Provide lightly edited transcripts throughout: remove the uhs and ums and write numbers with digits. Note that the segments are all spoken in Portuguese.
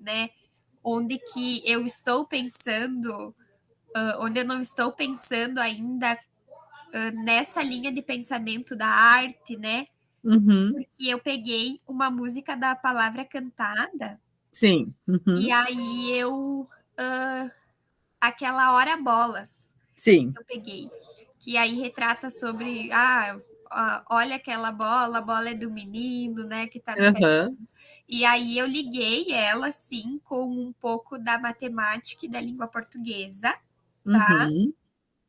né? Onde que eu estou pensando, onde eu não estou pensando ainda nessa linha de pensamento da arte, né? Uhum. Porque eu peguei uma música da Palavra Cantada Sim. e Uhum. aí aquela Hora Bolas, Sim. eu peguei, que aí retrata sobre, olha aquela bola, a bola é do menino, né, que tá no pé. Aham. E aí eu liguei ela, sim, com um pouco da matemática e da língua portuguesa, tá? Uhum.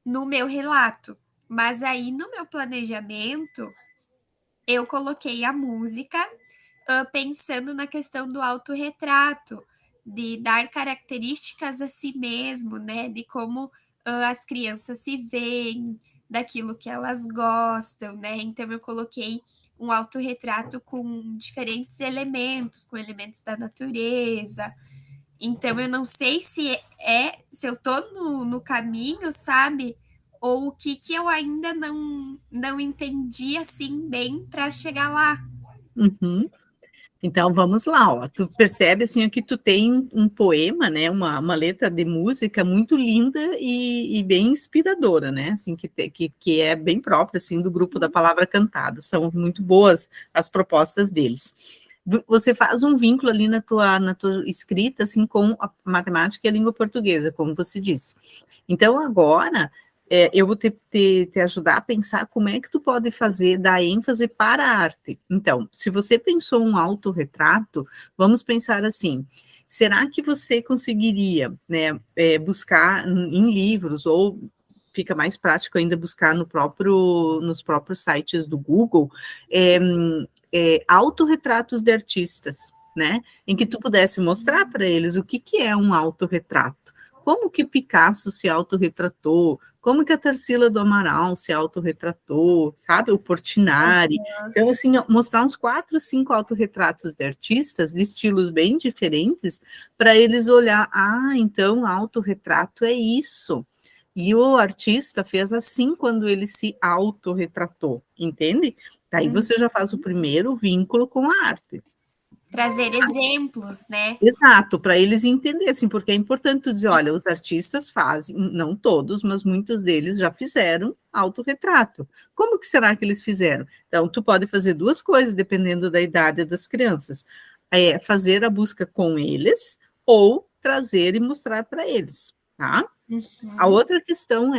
No meu relato. Mas aí no meu planejamento, eu coloquei a música, pensando na questão do autorretrato, de dar características a si mesmo, né? De como as crianças se veem, daquilo que elas gostam, né? Então eu coloquei um autorretrato com diferentes elementos, com elementos da natureza. Então eu não sei se eu tô no caminho, sabe? Ou o que que eu ainda não entendi assim bem para chegar lá. Uhum. Então vamos lá, ó. Tu percebe assim que tu tem um poema, né? Uma letra de música muito linda e bem inspiradora, né? Assim que é bem própria assim do grupo da Palavra Cantada. São muito boas as propostas deles. Você faz um vínculo ali na tua escrita assim com a matemática e a língua portuguesa, como você disse. Então agora eu vou te ajudar a pensar como é que tu pode fazer, dar ênfase para a arte. Então, se você pensou um autorretrato, vamos pensar assim, será que você conseguiria, né, buscar em livros, ou fica mais prático ainda buscar nos próprios sites do Google, é, autorretratos de artistas, né, em que tu pudesse mostrar para eles o que é um autorretrato, como que Picasso se autorretratou, como que a Tarsila do Amaral se autorretratou, sabe? O Portinari. Então, assim, mostrar uns 4, 5 autorretratos de artistas de estilos bem diferentes, para eles olhar, então autorretrato é isso. E o artista fez assim quando ele se autorretratou, entende? Daí você já faz o primeiro vínculo com a arte. Trazer exemplos, né? Exato, para eles entendessem, porque é importante dizer, olha, os artistas fazem, não todos, mas muitos deles já fizeram autorretrato. Como que será que eles fizeram? Então, tu pode fazer duas coisas, dependendo da idade das crianças. Fazer a busca com eles ou trazer e mostrar para eles, tá? A Uhum. outra questão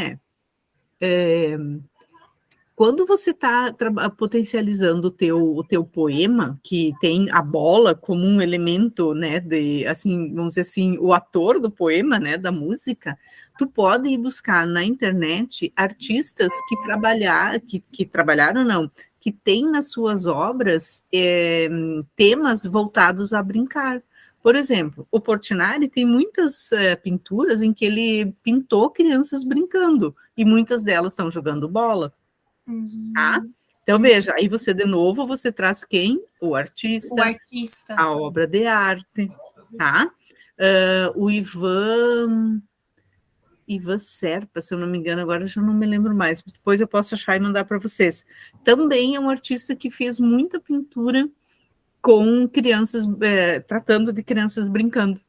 quando você está potencializando o teu poema, que tem a bola como um elemento, né, assim, vamos dizer assim, o ator do poema, né, da música, tu pode ir buscar na internet artistas que trabalharam, não, que têm nas suas obras temas voltados a brincar. Por exemplo, o Portinari tem muitas pinturas em que ele pintou crianças brincando, e muitas delas estão jogando bola, tá? Uhum. Então, veja, aí você, de novo, você traz quem? O O artista, artista. a obra de arte, tá? O Ivan Serpa, se eu não me engano, agora eu já não me lembro mais, depois eu posso achar e mandar para vocês. Também é um artista que fez muita pintura com crianças, tratando de crianças brincando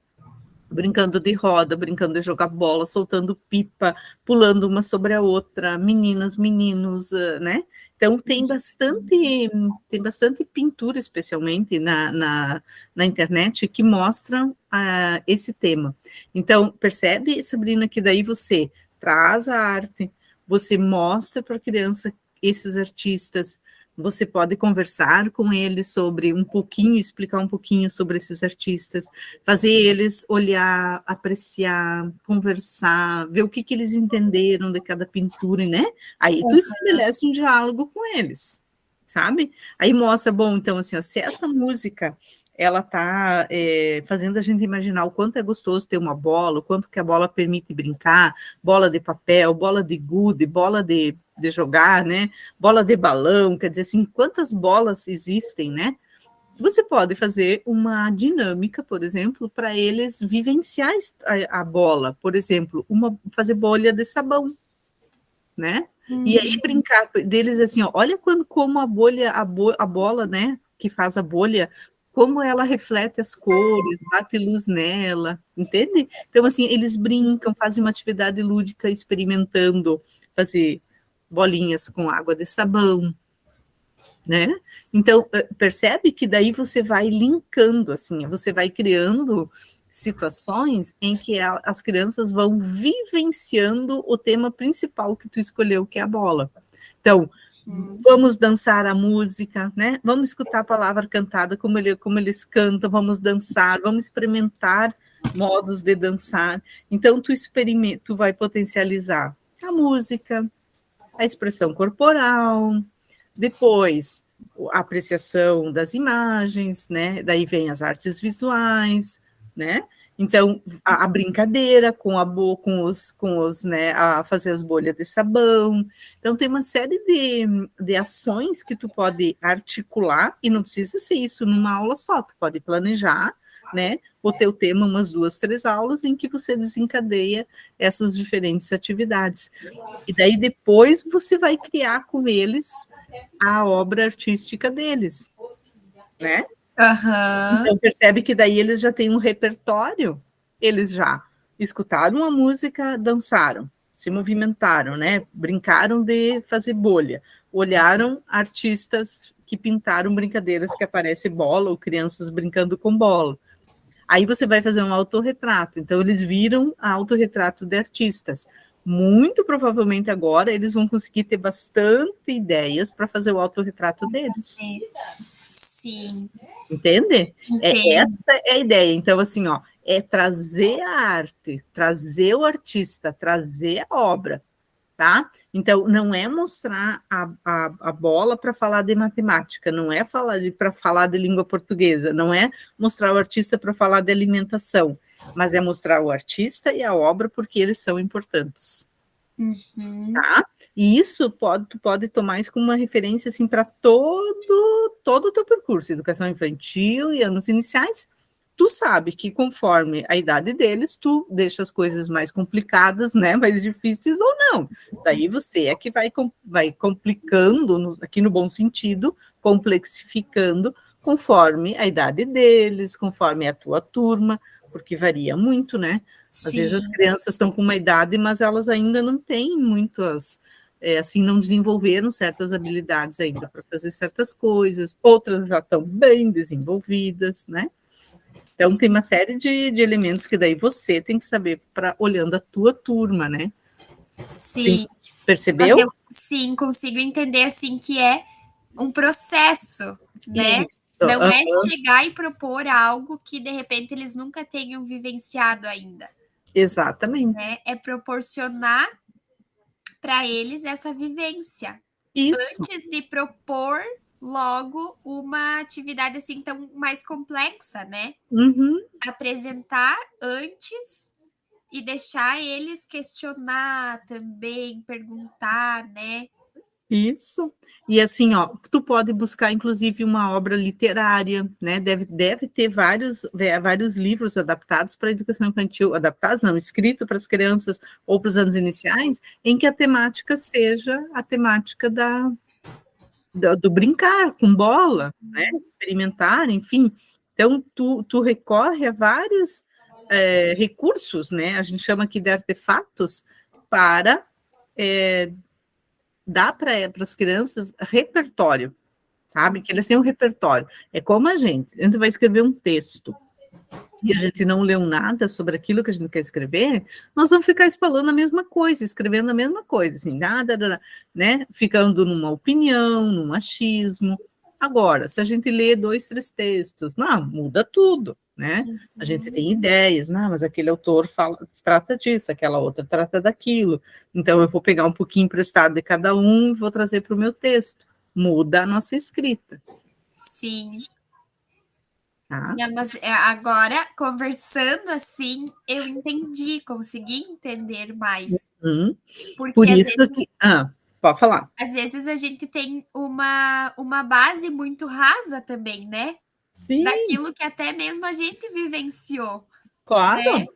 de roda, brincando de jogar bola, soltando pipa, pulando uma sobre a outra, meninas, meninos, né? Então tem bastante pintura, especialmente na internet, que mostram esse tema. Então, percebe, Sabrina, que daí você traz a arte, você mostra para a criança esses artistas, você pode conversar com eles sobre um pouquinho, explicar um pouquinho sobre esses artistas, fazer eles olhar, apreciar, conversar, ver o que eles entenderam de cada pintura, né? Aí tu estabelece um diálogo com eles, sabe? Aí mostra, bom, então assim, ó, se essa música ela tá fazendo a gente imaginar o quanto é gostoso ter uma bola, o quanto que a bola permite brincar, bola de papel, bola de gude, bola de jogar, né? Bola de balão, quer dizer assim, quantas bolas existem, né? Você pode fazer uma dinâmica, por exemplo, para eles vivenciar a bola, por exemplo, fazer bolha de sabão, né? E aí Uhum. brincar deles assim, ó, olha como a bolha, a bola, né, que faz a bolha, como ela reflete as cores, bate luz nela, entende? Então, assim, eles brincam, fazem uma atividade lúdica experimentando fazer bolinhas com água de sabão, né? Então, percebe que daí você vai linkando, assim, você vai criando situações em que as crianças vão vivenciando o tema principal que tu escolheu, que é a bola. Então, vamos dançar a música, né? Vamos escutar a palavra cantada, como eles cantam, vamos dançar, vamos experimentar modos de dançar. Então, tu vai potencializar a música, a expressão corporal, depois a apreciação das imagens, né? Daí vem as artes visuais, né? Então, a brincadeira com com os, né, a fazer as bolhas de sabão. Então, tem uma série de ações que tu pode articular, e não precisa ser isso numa aula só, tu pode planejar, né, o teu tema, umas 2, 3 aulas, em que você desencadeia essas diferentes atividades. E daí, depois, você vai criar com eles a obra artística deles, né? Então, percebe que daí eles já têm um repertório, eles já escutaram a música, dançaram, se movimentaram, né? Brincaram de fazer bolha, olharam artistas que pintaram brincadeiras que aparece bola, ou crianças brincando com bola. Aí você vai fazer um autorretrato, então eles viram autorretrato de artistas. Muito provavelmente agora eles vão conseguir ter bastante ideias para fazer o autorretrato deles. Sim. Entende? Essa é a ideia. Então, assim, ó, é trazer a arte, trazer o artista, trazer a obra, tá? Então, não é mostrar a bola para falar de matemática, não é para falar de língua portuguesa, não é mostrar o artista para falar de alimentação, mas é mostrar o artista e a obra porque eles são importantes. Tá? E isso tu pode tomar isso como uma referência assim, para todo o teu percurso, educação infantil e anos iniciais. Tu sabe que conforme a idade deles, tu deixa as coisas mais complicadas, né, mais difíceis ou não. Daí você é que vai complicando, aqui no bom sentido, complexificando conforme a idade deles, conforme a tua turma, porque varia muito, né? Às vezes as crianças estão com uma idade, mas elas ainda não têm muitas, assim, não desenvolveram certas habilidades ainda para fazer certas coisas, outras já estão bem desenvolvidas, né? Então, tem uma série de elementos que daí você tem que saber olhando a tua turma, né? Sim. Percebeu? Sim, consigo entender, assim, que é um processo, né? Isso. Não é chegar e propor algo que, de repente, eles nunca tenham vivenciado ainda. Exatamente. Né? É proporcionar para eles essa vivência. Isso. Antes de propor logo uma atividade assim tão mais complexa, né? Apresentar antes e deixar eles questionar também, perguntar, né? Isso. E assim, ó, tu pode buscar inclusive uma obra literária, né? Deve ter vários livros adaptados para a educação infantil, adaptados não, escrito para as crianças ou para os anos iniciais, em que a temática seja a temática do brincar com bola, né? Experimentar, enfim. Então, tu recorre a vários recursos, né? A gente chama aqui de artefatos para dar para as crianças repertório, sabe? Que eles têm um repertório. É como a gente vai escrever um texto e a gente não leu nada sobre aquilo que a gente quer escrever, nós vamos ficar falando a mesma coisa, escrevendo a mesma coisa, assim, nada, né? Ficando numa opinião, num achismo. Agora, se a gente lê 2, 3 textos, não, muda tudo, né? A gente tem ideias, não, mas aquele autor trata disso, aquela outra trata daquilo. Então, eu vou pegar um pouquinho emprestado de cada um e vou trazer para o meu texto. Muda a nossa escrita. Sim. Tá? Não, mas agora, conversando assim, eu entendi, consegui entender mais. Por Porque às isso vezes, que... pode falar. Às vezes a gente tem uma base muito rasa também, né? Sim. Daquilo que até mesmo a gente vivenciou. Claro. Né?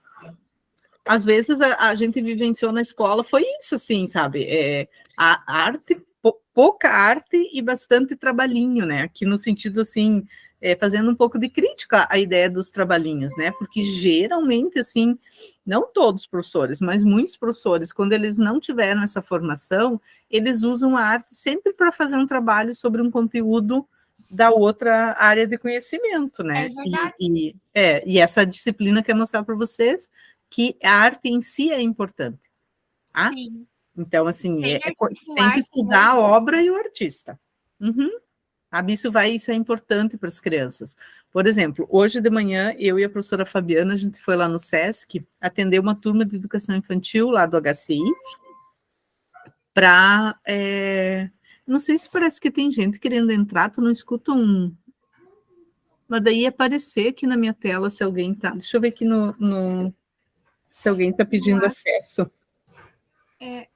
Às vezes a gente vivenciou na escola, foi isso, assim, sabe? A arte, pouca arte e bastante trabalhinho, né? Aqui no sentido, assim, fazendo um pouco de crítica à ideia dos trabalhinhos, né? Porque geralmente, assim, não todos os professores, mas muitos professores, quando eles não tiveram essa formação, eles usam a arte sempre para fazer um trabalho sobre um conteúdo da outra área de conhecimento, É né? verdade. E essa disciplina quer mostrar para vocês que a arte em si é importante, tá? Sim. Então, assim, Sem tem que articular com estudar a outro. obra e o artista. Uhum. Sabe, isso é importante para as crianças. Por exemplo, hoje de manhã, eu e a professora Fabiana, a gente foi lá no SESC atender uma turma de educação infantil lá do HCI, para... não sei se parece que tem gente querendo entrar, tu não escuta um... Mas daí ia aparecer aqui na minha tela se alguém tá... Deixa eu ver aqui se alguém está pedindo acesso.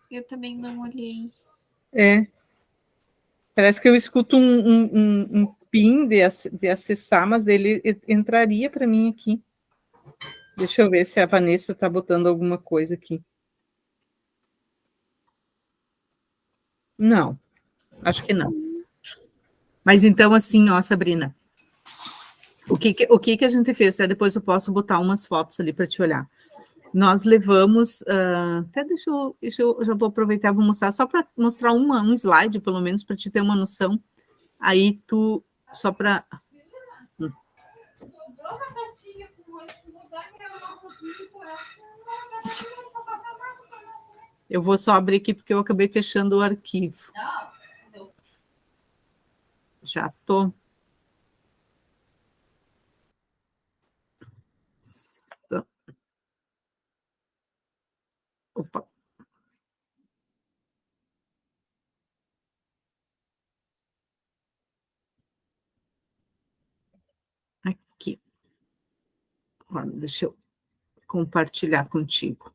Eu também não olhei. Parece que eu escuto um PIN de acessar, mas ele entraria para mim aqui. Deixa eu ver se a Vanessa está botando alguma coisa aqui. Não, acho que não. Mas então, assim, ó, Sabrina, o que a gente fez? Até depois eu posso botar umas fotos ali para te olhar. Nós levamos, até deixa eu já vou aproveitar e vou mostrar, só para mostrar um slide, pelo menos, para te ter uma noção. Aí só para... Eu vou só abrir aqui porque eu acabei fechando o arquivo. Já tô. Opa. Aqui. Olha, deixa eu compartilhar contigo.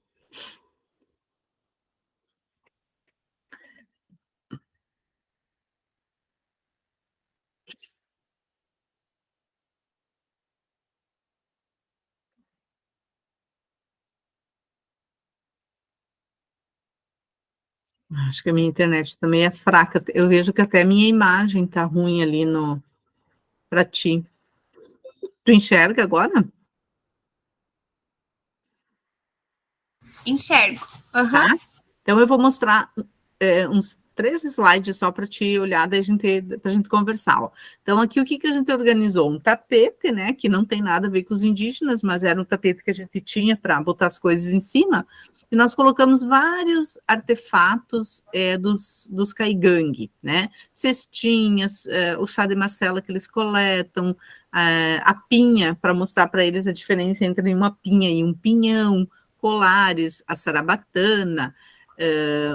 Acho que a minha internet também é fraca. Eu vejo que até a minha imagem tá ruim ali para ti. Tu enxerga agora? Enxergo. Tá. Aham. Então eu vou mostrar uns 3 slides só para te olhar, para a gente conversar. Ó. Então, aqui o que a gente organizou? Um tapete, né? Que não tem nada a ver com os indígenas, mas era um tapete que a gente tinha para botar as coisas em cima. E nós colocamos vários artefatos dos caigangue, né? Cestinhas, o chá de macela que eles coletam, a pinha, para mostrar para eles a diferença entre uma pinha e um pinhão, colares, a sarabatana,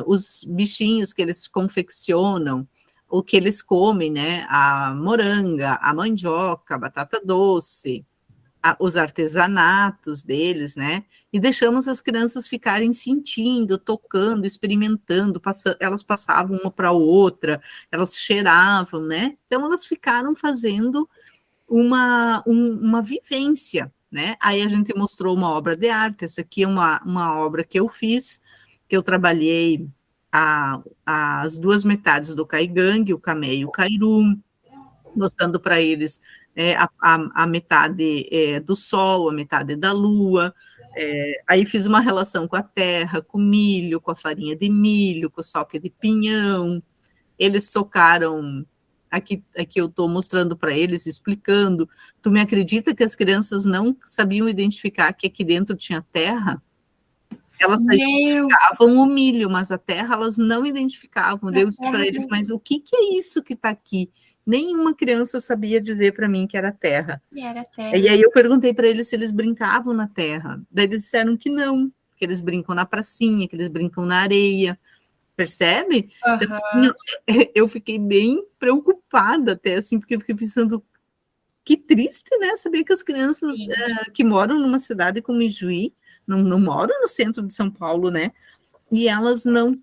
os bichinhos que eles confeccionam, o que eles comem, né? A moranga, a mandioca, a batata doce, os artesanatos deles, né? E deixamos as crianças ficarem sentindo, tocando, experimentando, elas passavam uma para outra, elas cheiravam, né? Então elas ficaram fazendo uma vivência, né? Aí a gente mostrou uma obra de arte, essa aqui é uma obra que eu fiz, que eu trabalhei as duas metades do caigangue, o camé e o cairu, mostrando para eles a metade do sol, a metade da lua. Aí fiz uma relação com a terra, com o milho, com a farinha de milho, com o soque de pinhão. Eles socaram. Aqui eu estou mostrando para eles, explicando. Tu me acredita que as crianças não sabiam identificar que aqui dentro tinha terra? Elas identificavam o milho, mas a terra elas não identificavam. Eu disse para eles, mas o que é isso que está aqui? Nenhuma criança sabia dizer para mim que era terra. E aí eu perguntei para eles se eles brincavam na terra. Daí eles disseram que não, que eles brincam na pracinha, que eles brincam na areia. Percebe? Uhum. Então, assim, eu fiquei bem preocupada até, assim, porque eu fiquei pensando, que triste, né? Saber que as crianças que moram numa cidade como Ijuí, não moram no centro de São Paulo, né? E elas não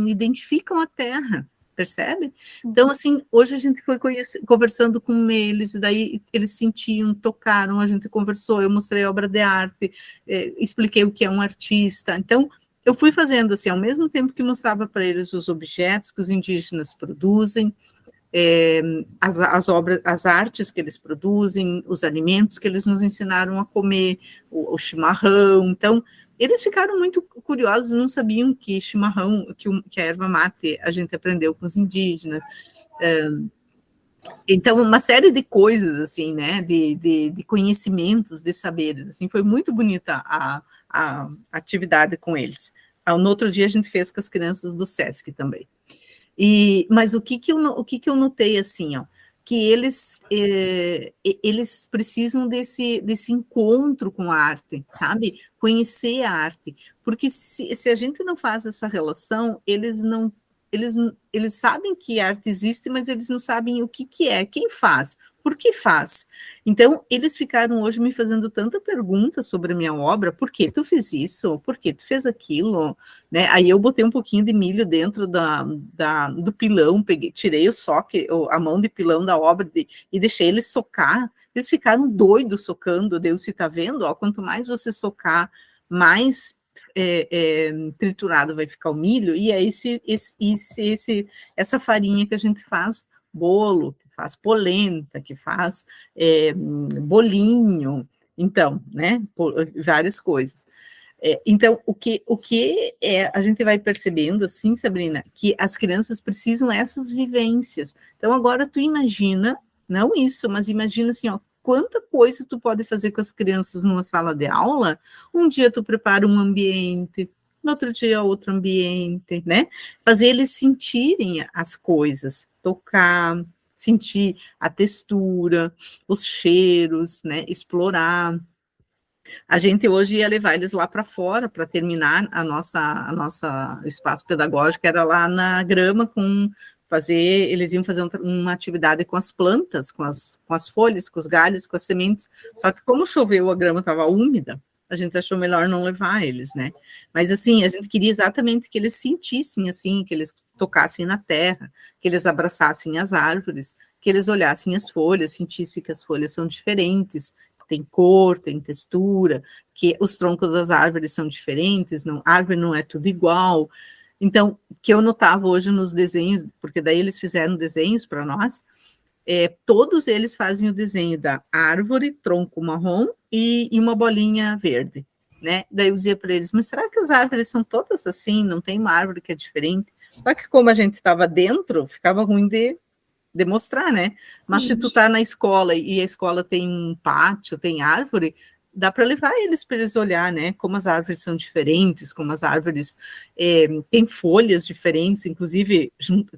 identificam a terra, percebe? Então, assim, hoje a gente foi conversando com eles, e daí eles sentiam, tocaram, a gente conversou, eu mostrei a obra de arte, expliquei o que é um artista. Então, eu fui fazendo assim, ao mesmo tempo que mostrava para eles os objetos que os indígenas produzem, as obras, as artes que eles produzem, os alimentos que eles nos ensinaram a comer, o chimarrão. Então, eles ficaram muito curiosos, não sabiam que chimarrão, que a erva mate a gente aprendeu com os indígenas. Então, uma série de coisas, assim, né, de conhecimentos, de saberes, assim, foi muito bonita a atividade com eles. No outro dia, a gente fez com as crianças do SESC também. Mas o que eu notei, assim, ó, que eles precisam desse encontro com a arte, sabe? Conhecer a arte, porque se a gente não faz essa relação, eles sabem que a arte existe, mas eles não sabem o que é, quem faz, por que faz. Então, eles ficaram hoje me fazendo tanta pergunta sobre a minha obra, por que tu fez isso? Por que tu fez aquilo? Né? Aí eu botei um pouquinho de milho dentro do pilão, tirei a mão de pilão da obra e deixei eles socar. Eles ficaram doidos socando. Deus, se está vendo, ó, quanto mais você socar, mais triturado vai ficar o milho, e é essa farinha que a gente faz bolo, que faz polenta, que faz bolinho, então, né, várias coisas. Então, a gente vai percebendo, assim, Sabrina, que as crianças precisam dessas vivências. Então, agora tu imagina, não isso, mas imagina assim, ó, quanta coisa tu pode fazer com as crianças numa sala de aula. Um dia tu prepara um ambiente, no outro dia outro ambiente, né? Fazer eles sentirem as coisas, tocar, sentir a textura, os cheiros, né? Explorar. A gente hoje ia levar eles lá para fora para terminar a nossa espaço pedagógico, era lá na grama eles iam fazer uma atividade com as plantas, com as folhas, com os galhos, com as sementes, só que como choveu, a grama estava úmida, a gente achou melhor não levar eles, né? Mas assim, a gente queria exatamente que eles sentissem assim, que eles tocassem na terra, que eles abraçassem as árvores, que eles olhassem as folhas, sentissem que as folhas são diferentes, tem cor, tem textura, que os troncos das árvores são diferentes, a árvore não é tudo igual. Então, que eu notava hoje nos desenhos, porque daí eles fizeram desenhos para nós, todos eles fazem o desenho da árvore, tronco marrom e uma bolinha verde, né? Daí eu dizia para eles, mas será que as árvores são todas assim? Não tem uma árvore que é diferente? Só que como a gente estava dentro, ficava ruim de demonstrar, né? Sim. Mas se tu tá na escola e a escola tem um pátio, tem árvore, dá para levar eles para eles olhar, né? Como as árvores são diferentes, como as árvores têm folhas diferentes, inclusive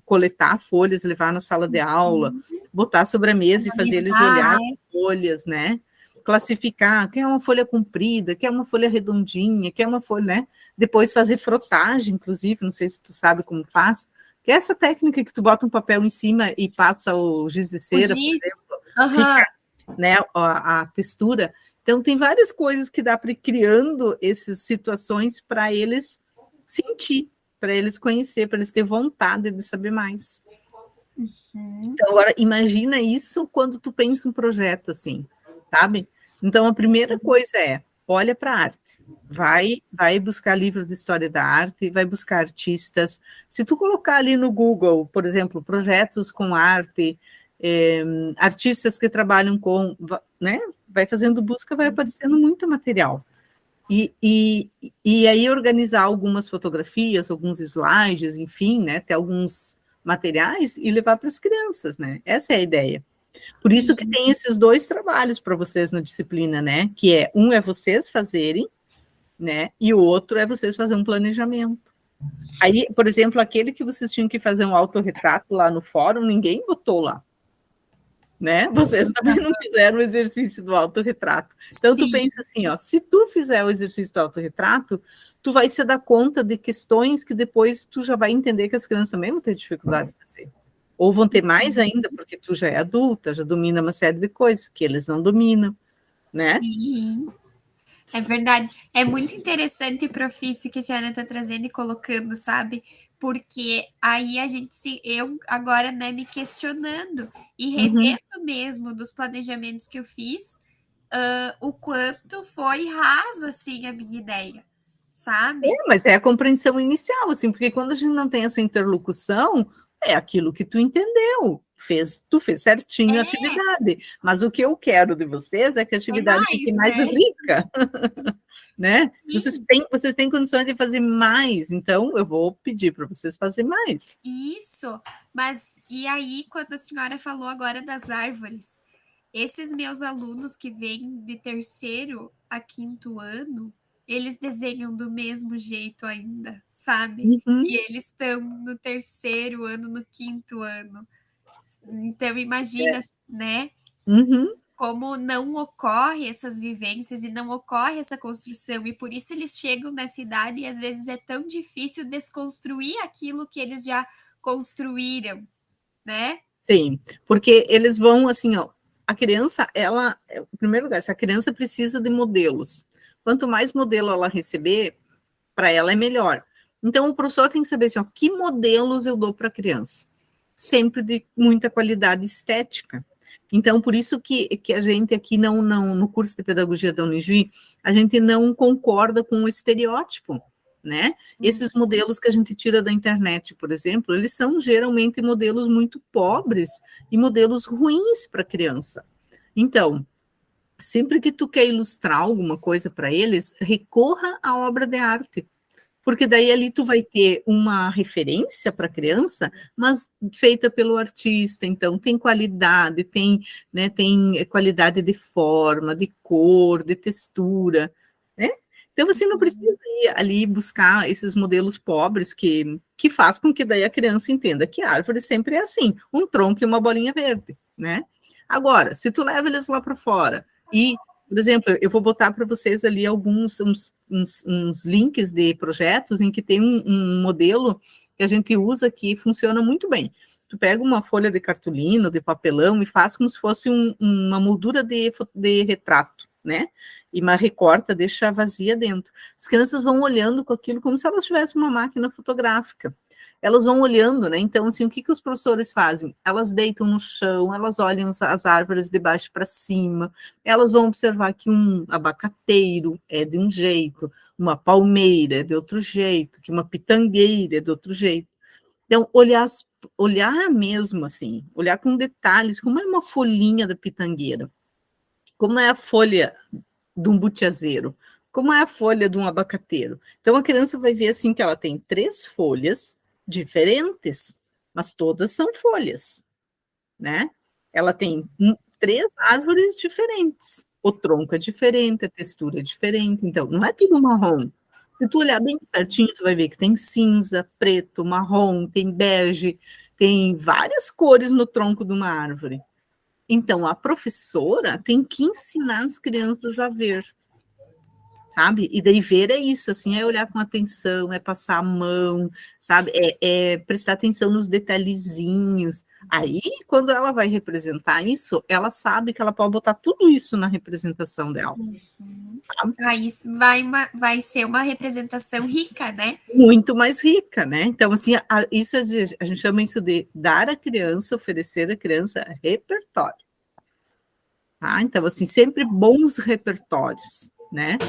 coletar folhas, levar na sala de aula, botar sobre a mesa e fazer eles olhar as folhas, né? Classificar, quer uma folha comprida, quer uma folha redondinha, quer uma folha, né? Depois fazer frotagem, inclusive, não sei se tu sabe como faz, que é essa técnica que tu bota um papel em cima e passa o giz de cera, por exemplo, fica, né, a textura. Então, tem várias coisas que dá para ir criando essas situações para eles sentir, para eles conhecer, para eles ter vontade de saber mais. Então, agora, imagina isso quando tu pensa um projeto assim, sabe? Então, a primeira coisa olha para a arte, vai buscar livros de história da arte, vai buscar artistas. Se tu colocar ali no Google, por exemplo, projetos com arte, artistas que trabalham com, né? Vai fazendo busca, vai aparecendo muito material. E aí organizar algumas fotografias, alguns slides, enfim, né? Ter alguns materiais e levar para as crianças, né? Essa é a ideia. Por isso que tem esses dois trabalhos para vocês na disciplina, né? Que um é vocês fazerem, né? E o outro é vocês fazerem um planejamento. Aí, por exemplo, aquele que vocês tinham que fazer um autorretrato lá no fórum, ninguém botou lá, né? Vocês também não fizeram o exercício do autorretrato. Então, tu pensa assim, ó, se tu fizer o exercício do autorretrato, tu vai se dar conta de questões que depois tu já vai entender que as crianças também vão ter dificuldade de fazer. Ou vão ter mais ainda, porque tu já é adulta, já domina uma série de coisas que eles não dominam, né? Sim, é verdade. É muito interessante, prof, isso que a senhora está trazendo e colocando, sabe? Porque aí eu agora, né, me questionando e revendo mesmo dos planejamentos que eu fiz, o quanto foi raso, assim, a minha ideia, sabe? Mas é a compreensão inicial, assim, porque quando a gente não tem essa interlocução, é aquilo que tu entendeu, Tu fez certinho a É, atividade, mas o que eu quero de vocês é que a é atividade fique mais, mais né? rica, né? Sim, Vocês têm condições de fazer mais, então eu vou pedir para vocês fazerem mais. isso. Mas e aí, quando a senhora falou agora das árvores, esses meus alunos que vêm de terceiro a quinto ano, eles desenham do mesmo jeito ainda, sabe? Uhum, E eles estão no terceiro ano, no quinto ano. Então, imagina, né? uhum. Como não ocorre essas vivências e não ocorre essa construção, e por isso eles chegam nessa idade e às vezes é tão difícil desconstruir aquilo que eles já construíram, né? Sim, porque eles vão assim, ó, a criança, em primeiro lugar, essa criança precisa de modelos. Quanto mais modelo ela receber, para ela é melhor. Então, o professor tem que saber assim, ó, que modelos eu dou para a criança. Sempre de muita qualidade estética. Então, por isso que a gente aqui no curso de pedagogia da Unijuí, a gente não concorda com o estereótipo, né? Esses modelos que a gente tira da internet, por exemplo, eles são geralmente modelos muito pobres e modelos ruins para a criança. Então, sempre que tu quer ilustrar alguma coisa para eles, recorra à obra de arte, porque daí ali tu vai ter uma referência para a criança, mas feita pelo artista, então tem qualidade, tem qualidade de forma, de cor, de textura, né? Então você não precisa ir ali buscar esses modelos pobres que faz com que daí a criança entenda que a árvore sempre é assim, um tronco e uma bolinha verde, né? Agora, se tu leva eles lá para fora e por exemplo, eu vou botar para vocês ali alguns uns links de projetos em que tem um modelo que a gente usa que funciona muito bem. Tu pega uma folha de cartolina, de papelão e faz como se fosse uma moldura de retrato, né? E uma recorta, deixa vazia dentro. As crianças vão olhando com aquilo como se elas tivessem uma máquina fotográfica. Elas vão olhando, né? Então, assim, o que os professores fazem? Elas deitam no chão, elas olham as árvores de baixo para cima, elas vão observar que um abacateiro é de um jeito, uma palmeira é de outro jeito, que uma pitangueira é de outro jeito. Então, olhar mesmo assim, olhar com detalhes, como é uma folhinha da pitangueira, como é a folha de um butiazeiro, como é a folha de um abacateiro. Então, a criança vai ver assim que ela tem 3 folhas diferentes, mas todas são folhas, né? Ela tem 3 árvores diferentes. O tronco é diferente, a textura é diferente, então não é tudo marrom. Se tu olhar bem pertinho, tu vai ver que tem cinza, preto, marrom, tem bege, tem várias cores no tronco de uma árvore. Então, a professora tem que ensinar as crianças a ver, sabe? E daí ver é isso, assim, é olhar com atenção, é passar a mão, sabe? É prestar atenção nos detalhezinhos. Aí, quando ela vai representar isso, ela sabe que ela pode botar tudo isso na representação dela. Sabe? Aí vai ser uma representação rica, né? Muito mais rica, né? Então, assim, isso a gente chama isso de dar à criança, oferecer à criança repertório. Tá? Então, assim, sempre bons repertórios, né?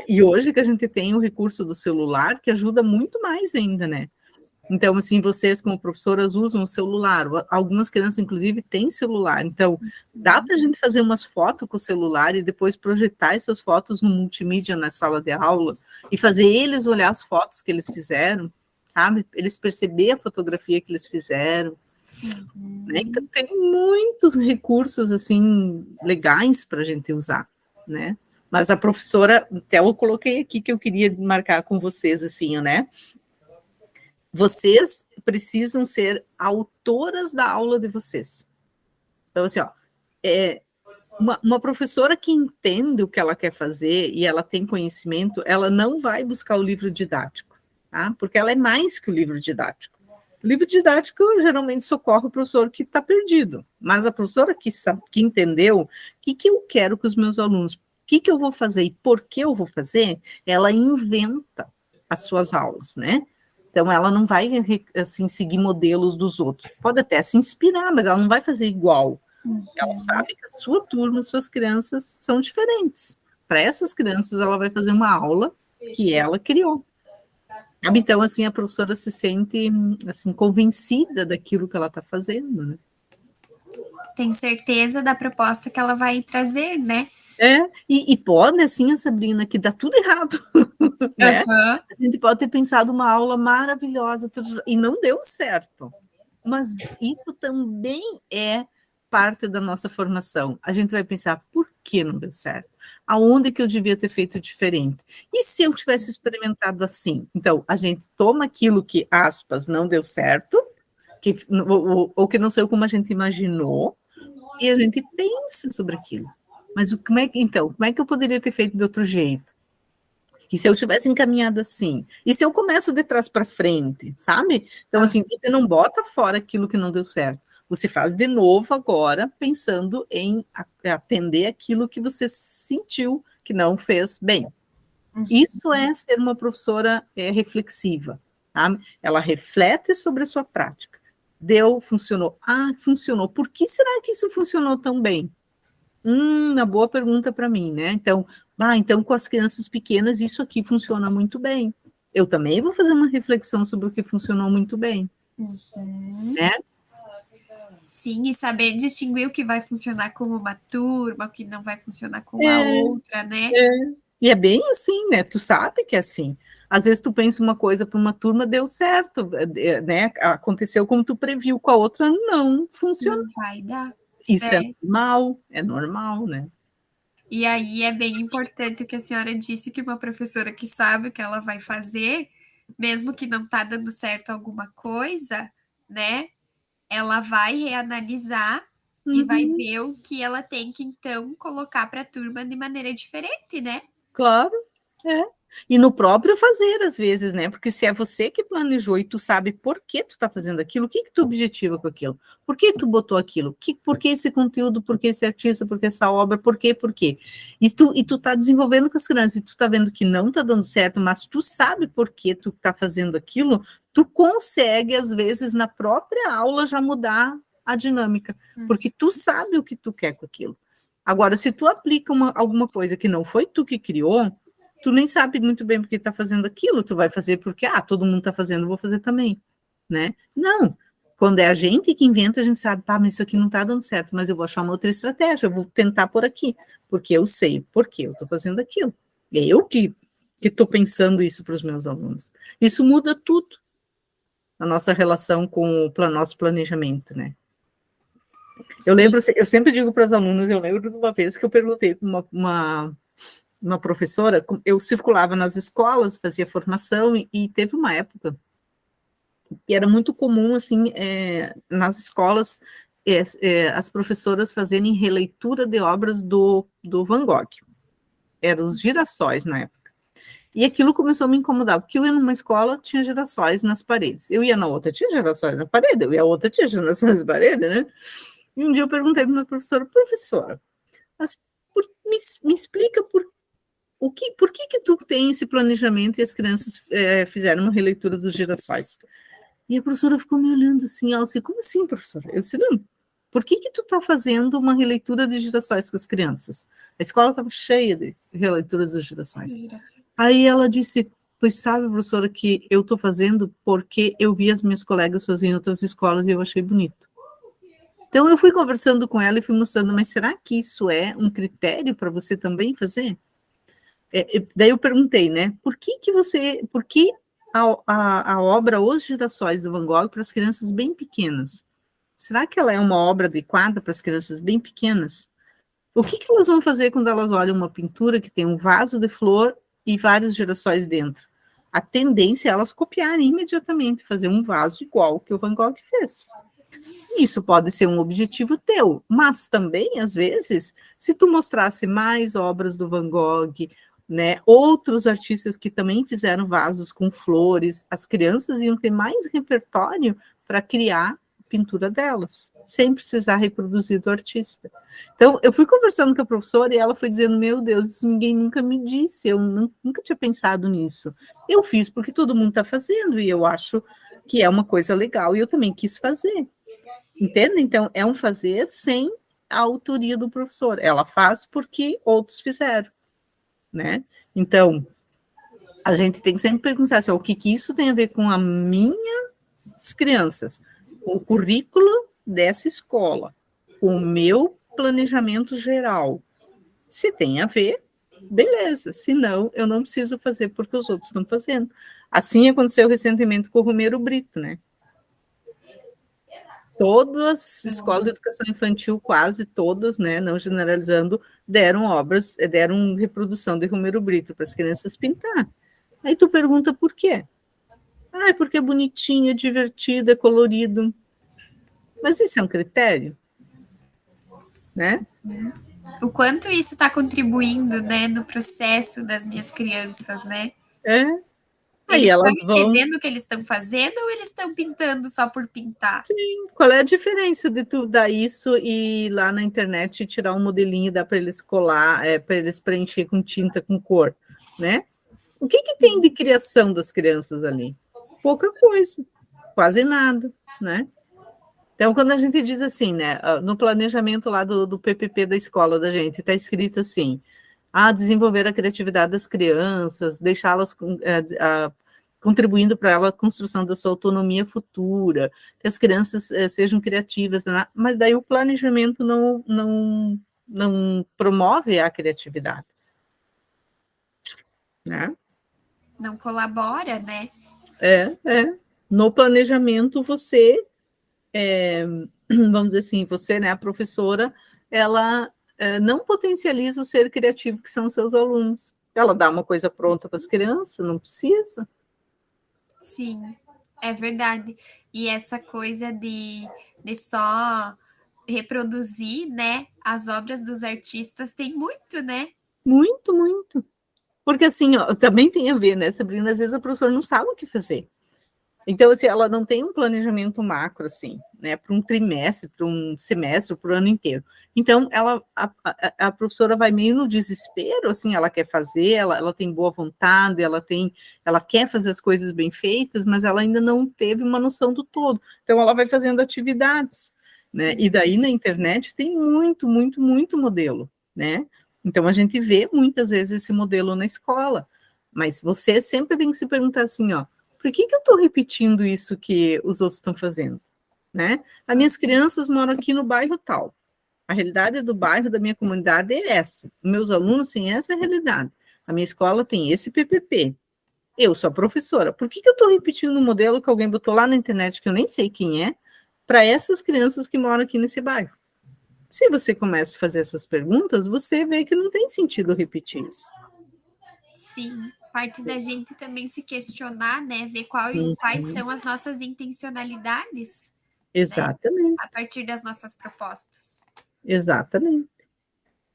E hoje que a gente tem o recurso do celular, que ajuda muito mais ainda, né? Então, assim, vocês como professoras usam o celular, algumas crianças, inclusive, têm celular, então dá para a gente fazer umas fotos com o celular e depois projetar essas fotos no multimídia na sala de aula e fazer eles olhar as fotos que eles fizeram, sabe? Eles perceber a fotografia que eles fizeram, né? Então, tem muitos recursos, assim, legais para a gente usar, né? Mas a professora, até eu coloquei aqui que eu queria marcar com vocês, assim, né? Vocês precisam ser autoras da aula de vocês. Então, assim, ó, uma professora que entende o que ela quer fazer e ela tem conhecimento, ela não vai buscar o livro didático, tá? Porque ela é mais que o livro didático. O livro didático geralmente socorre o professor que está perdido, mas a professora que sabe, que entendeu o que eu quero com os meus alunos, o que eu vou fazer e por que eu vou fazer, ela inventa as suas aulas, né? Então, ela não vai, assim, seguir modelos dos outros. Pode até se inspirar, mas ela não vai fazer igual. Ela sabe que a sua turma, suas crianças são diferentes. Para essas crianças, ela vai fazer uma aula que ela criou. Então, assim, a professora se sente, assim, convencida daquilo que ela está fazendo, né? tem certeza da proposta que ela vai trazer, né? E pode, assim, a Sabrina, que dá tudo errado, né? Uhum. A gente pode ter pensado uma aula maravilhosa e não deu certo. Mas isso também é parte da nossa formação. A gente vai pensar, por que não deu certo? Aonde que eu devia ter feito diferente? E se eu tivesse experimentado assim? Então, a gente toma aquilo que, aspas, não deu certo, ou que não saiu como a gente imaginou, e a gente pensa sobre aquilo. Mas como é que eu poderia ter feito de outro jeito? E se eu tivesse encaminhado assim? E se eu começo de trás para frente, sabe? Então, assim, você não bota fora aquilo que não deu certo. Você faz de novo agora, pensando em atender aquilo que você sentiu que não fez bem. Isso é ser uma professora reflexiva. Tá? Ela reflete sobre a sua prática. Deu, funcionou. Ah, funcionou. Por que será que isso funcionou tão bem? Uma boa pergunta para mim, né? Então com as crianças pequenas isso aqui funciona muito bem. Eu também vou fazer uma reflexão sobre o que funcionou muito bem, né? Sim, e saber distinguir o que vai funcionar com uma turma, o que não vai funcionar com a outra, né? E é bem assim, né? Tu sabe que é assim. Às vezes tu pensa uma coisa para uma turma, deu certo, né? Aconteceu como tu previu, com a outra não funcionou. Não vai dar. Isso é normal, né? E aí é bem importante o que a senhora disse, que uma professora que sabe o que ela vai fazer, mesmo que não tá dando certo alguma coisa, né? Ela vai reanalisar e vai Uhum, ver o que ela tem que então colocar para a turma de maneira diferente, né? claro, é. E no próprio fazer, às vezes, né? Porque se é você que planejou e tu sabe por que tu está fazendo aquilo, o que que tu objetiva com aquilo? Por que tu botou aquilo? Por que esse conteúdo? Por que esse artista? Por que essa obra? Por quê? Por quê? E tu tá desenvolvendo com as crianças e tu tá vendo que não tá dando certo, mas tu sabe por que tu tá fazendo aquilo, tu consegue, às vezes, na própria aula já mudar a dinâmica, porque tu sabe o que tu quer com aquilo. Agora, se tu aplica alguma coisa que não foi tu que criou, tu nem sabe muito bem porque está fazendo aquilo, tu vai fazer porque, todo mundo está fazendo, vou fazer também, né? Não, quando é a gente que inventa, a gente sabe, mas isso aqui não está dando certo, mas eu vou achar uma outra estratégia, eu vou tentar por aqui, porque eu sei por que eu estou fazendo aquilo. É eu que estou pensando isso para os meus alunos. Isso muda tudo, a nossa relação com o nosso planejamento, né? Eu lembro, eu sempre digo para os alunos, eu lembro de uma vez que eu perguntei para uma professora, eu circulava nas escolas, fazia formação, e teve uma época que era muito comum, assim, nas escolas, as professoras fazerem releitura de obras do Van Gogh. Eram os girassóis na época. E aquilo começou a me incomodar, porque eu ia numa escola, tinha girassóis nas paredes. Eu ia na outra, tinha girassóis na parede. Eu ia na outra, tinha girassóis na parede, né? E um dia eu perguntei para uma professora, mas me explica por que tu tem esse planejamento e as crianças fizeram uma releitura dos girassóis? E a professora ficou me olhando assim, ela disse, como assim, professora? Eu disse, não, por que tu tá fazendo uma releitura de girassóis com as crianças? A escola estava cheia de releituras dos girassóis. Aí ela disse, pois sabe, professora, que eu estou fazendo porque eu vi as minhas colegas fazendo em outras escolas e eu achei bonito. Então eu fui conversando com ela e fui mostrando, mas será que isso é um critério para você também fazer? Daí eu perguntei, né, por que a obra Os Girassóis do Van Gogh para as crianças bem pequenas? Será que ela é uma obra adequada para as crianças bem pequenas? O que elas vão fazer quando elas olham uma pintura que tem um vaso de flor e vários girassóis dentro? A tendência é elas copiarem imediatamente, fazer um vaso igual que o Van Gogh fez. Isso pode ser um objetivo teu, mas também, às vezes, se tu mostrasse mais obras do Van Gogh, né, outros artistas que também fizeram vasos com flores, as crianças iam ter mais repertório para criar pintura delas, sem precisar reproduzir do artista. Então, eu fui conversando com a professora e ela foi dizendo, meu Deus, isso ninguém nunca me disse, eu nunca tinha pensado nisso. Eu fiz porque todo mundo está fazendo e eu acho que é uma coisa legal e eu também quis fazer. Entende? Então, é um fazer sem a autoria do professor. Ela faz porque outros fizeram, né? Então, a gente tem que sempre perguntar assim, o que isso tem a ver com as minhas crianças? O currículo dessa escola. com o meu planejamento geral. Se tem a ver, beleza. Se não, eu não preciso fazer porque os outros estão fazendo. Assim aconteceu recentemente com o Romero Brito, né? Todas as escolas de educação infantil, quase todas, né, não generalizando, deram reprodução de Romero Brito para as crianças pintar. Aí tu pergunta por quê? Ah, é porque é bonitinho, é divertido, é colorido. Mas isso é um critério, né? O quanto isso está contribuindo, né, no processo das minhas crianças, né? É. Aí Eles estão elas vão. entendendo o que eles estão fazendo ou eles estão pintando só por pintar? Sim. Qual é a diferença de tu dar isso e ir lá na internet tirar um modelinho e dar para eles colar, para eles preencher com tinta, com cor, né? O que tem de criação das crianças ali? Pouca coisa, quase nada, né? Então, quando a gente diz assim, né, no planejamento lá do PPP da escola da gente, está escrito assim, desenvolver a criatividade das crianças, deixá-las contribuindo para a construção da sua autonomia futura, que as crianças sejam criativas, né? Mas daí o planejamento não promove a criatividade, né? Não colabora, né? No planejamento você vamos dizer assim, você, né, a professora, ela não potencializa o ser criativo que são os seus alunos. Ela dá uma coisa pronta para as crianças, não precisa. Sim, é verdade. E essa coisa de só reproduzir, né, as obras dos artistas tem muito, né? Muito, muito. Porque assim, ó, também tem a ver, né, Sabrina? Às vezes a professora não sabe o que fazer. Então, assim, ela não tem um planejamento macro, assim, né, para um trimestre, para um semestre, para o ano inteiro. Então, a professora vai meio no desespero, assim, ela quer fazer, ela tem boa vontade, ela quer fazer as coisas bem feitas, mas ela ainda não teve uma noção do todo. Então, ela vai fazendo atividades, né, e daí na internet tem muito, muito, muito modelo, né? Então, a gente vê muitas vezes esse modelo na escola, mas você sempre tem que se perguntar assim, ó, por que eu estou repetindo isso que os outros estão fazendo? Né? As minhas crianças moram aqui no bairro tal. A realidade do bairro, da minha comunidade é essa. Meus alunos têm essa realidade. A minha escola tem esse PPP. Eu sou a professora. Por que eu estou repetindo um modelo que alguém botou lá na internet, que eu nem sei quem é, para essas crianças que moram aqui nesse bairro? Se você começa a fazer essas perguntas, você vê que não tem sentido repetir isso. Sim, parte da gente também se questionar, né? Ver quais Uhum. são as nossas intencionalidades, né? Exatamente, A partir das nossas propostas. exatamente.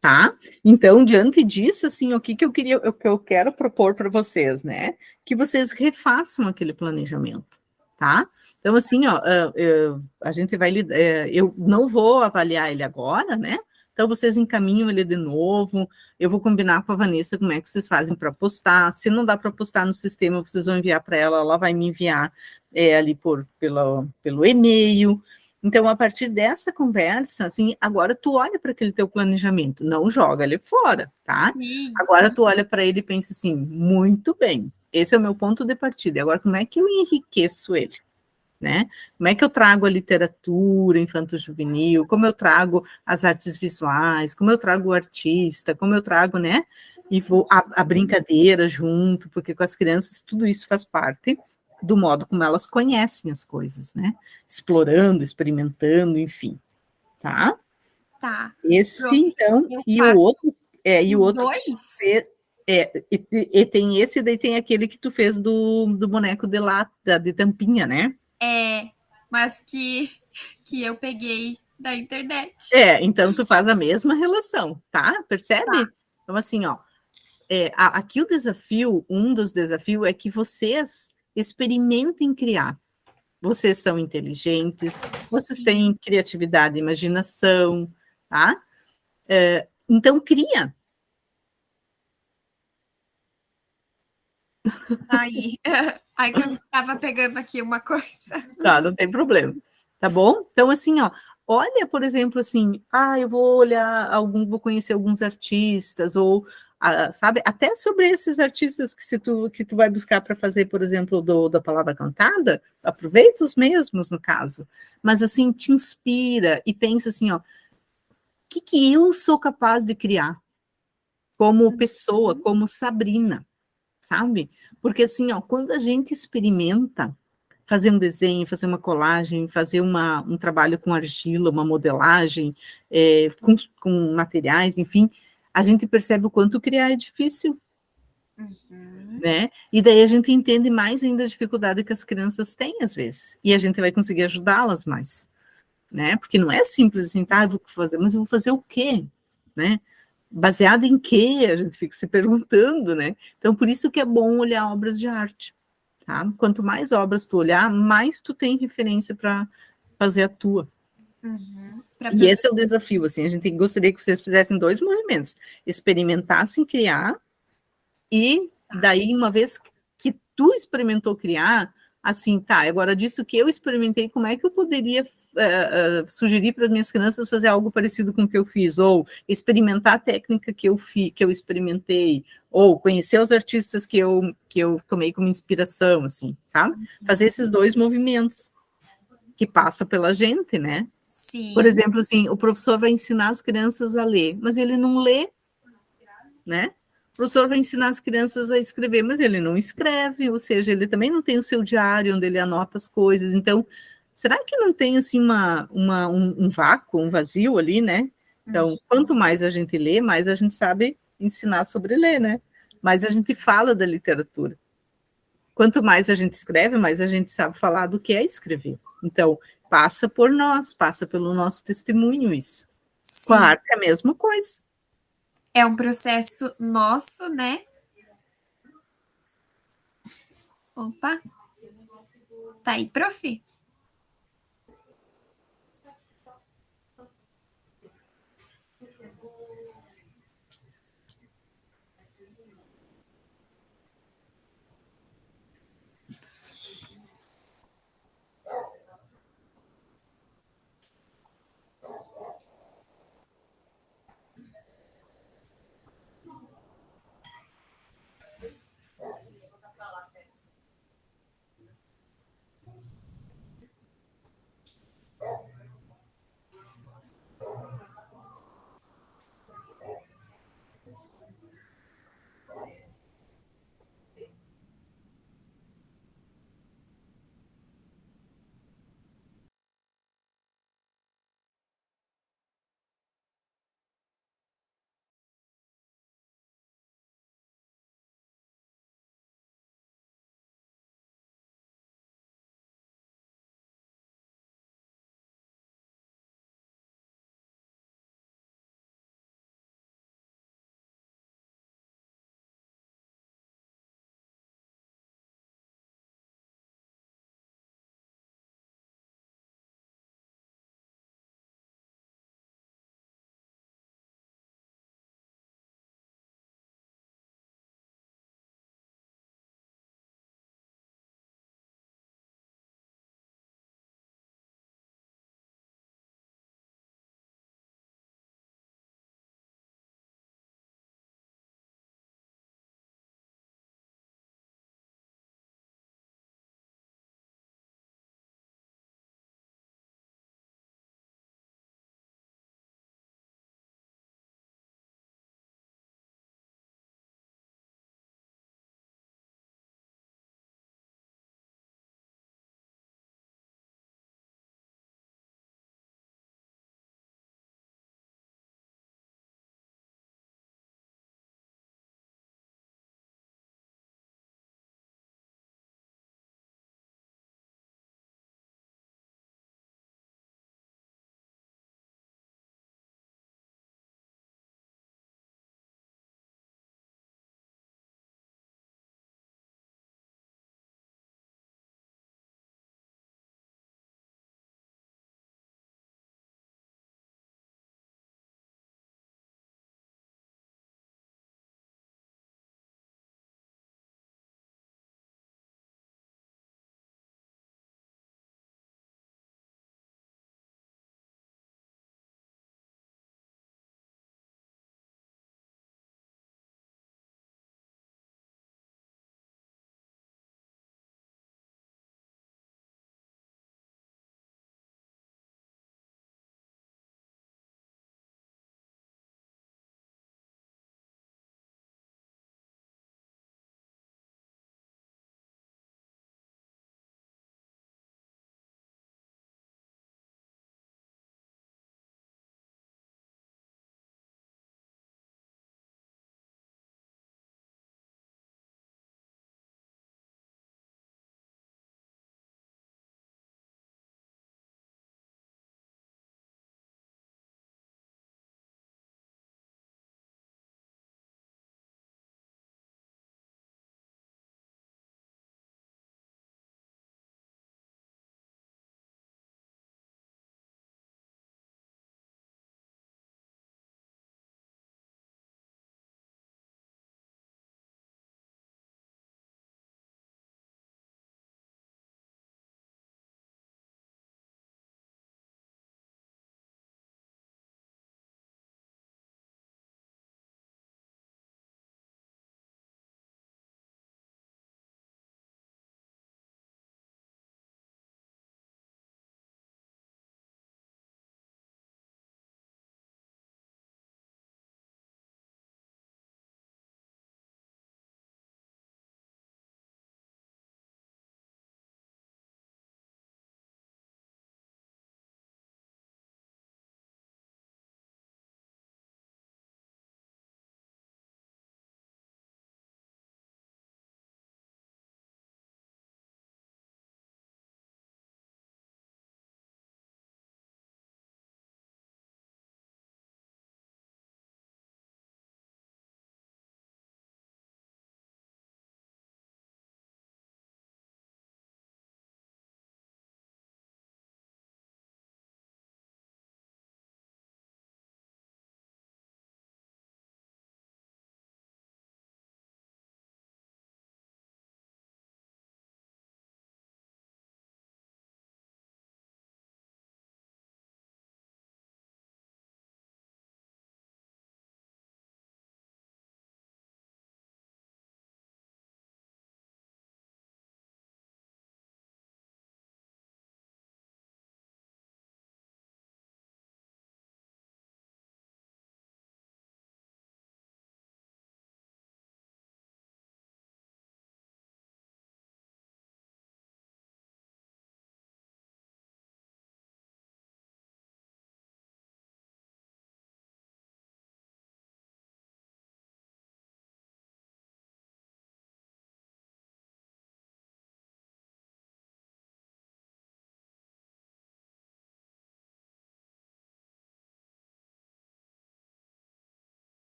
Tá? Então, diante disso, assim, o que eu quero propor para vocês, né? Que vocês refaçam aquele planejamento, tá? Então, assim, ó, a gente vai lidar, eu não vou avaliar ele agora, né? Então, vocês encaminham ele de novo, eu vou combinar com a Vanessa como é que vocês fazem para postar. Se não dá para postar no sistema, vocês vão enviar para ela, ela vai me enviar ali pelo e-mail. Então, a partir dessa conversa, assim, agora tu olha para aquele teu planejamento, não joga ele fora, tá? Sim, Agora tu olha para ele e pensa assim, muito bem, esse é o meu ponto de partida. E agora, como é que eu enriqueço ele? Né? Como é que eu trago a literatura infanto-juvenil, como eu trago as artes visuais, como eu trago o artista, como eu trago, né? E vou a brincadeira junto, porque com as crianças tudo isso faz parte do modo como elas conhecem as coisas, né? Explorando, experimentando, enfim, tá? tá. Esse, Prof, então, eu e o faço outro, e o os outro dois? e tem esse, daí tem aquele que tu fez do boneco de lata, de tampinha, né? É, mas que eu peguei da internet. Então tu faz a mesma relação, tá? Tá, Percebe? Então, assim, ó, aqui o desafio, um dos desafios é que vocês experimentem criar. Vocês são inteligentes, vocês sim. têm criatividade e imaginação, tá? Então, cria. Aí, aí que eu tava pegando aqui uma coisa. Tá, não tem problema. Tá bom? Então, assim, ó, olha, por exemplo, assim, eu vou olhar vou conhecer alguns artistas, ou, sabe, até sobre esses artistas que tu vai buscar para fazer, por exemplo, da palavra cantada, aproveita os mesmos, no caso. Mas, assim, te inspira e pensa assim, ó, que eu sou capaz de criar como pessoa, como Sabrina, sabe? Porque assim, ó, quando a gente experimenta fazer um desenho, fazer uma colagem, fazer um trabalho com argila, uma modelagem, com materiais, enfim, a gente percebe o quanto criar é difícil, né? E daí a gente entende mais ainda a dificuldade que as crianças têm, às vezes, e a gente vai conseguir ajudá-las mais, né? Porque não é simples assim, tá, eu vou fazer, mas eu vou fazer o quê, né? Baseado em quê? A gente fica se perguntando, né? Então, por isso que é bom olhar obras de arte, tá? Quanto mais obras tu olhar, mais tu tem referência para fazer a tua. E esse é o desafio, assim, a gente gostaria que vocês fizessem 2 movimentos, experimentassem criar, e daí, uma vez que tu experimentou criar, assim, tá, agora disso que eu experimentei, como é que eu poderia sugerir para as minhas crianças fazer algo parecido com o que eu fiz, ou experimentar a técnica que eu experimentei, ou conhecer os artistas que eu tomei como inspiração, assim, sabe? Fazer esses 2 movimentos, que passa pela gente, né? Sim. Por exemplo, assim, o professor vai ensinar as crianças a ler, mas ele não lê, né? O professor vai ensinar as crianças a escrever, mas ele não escreve, ou seja, ele também não tem o seu diário onde ele anota as coisas. Então, será que não tem assim um vácuo, um vazio ali, né? Então, quanto mais a gente lê, mais a gente sabe ensinar sobre ler, né? Mais a gente fala da literatura. Quanto mais a gente escreve, mais a gente sabe falar do que é escrever. Então, passa por nós, passa pelo nosso testemunho isso. Sim. Com a arte é a mesma coisa. É um processo nosso, né? Opa! Tá aí, prof?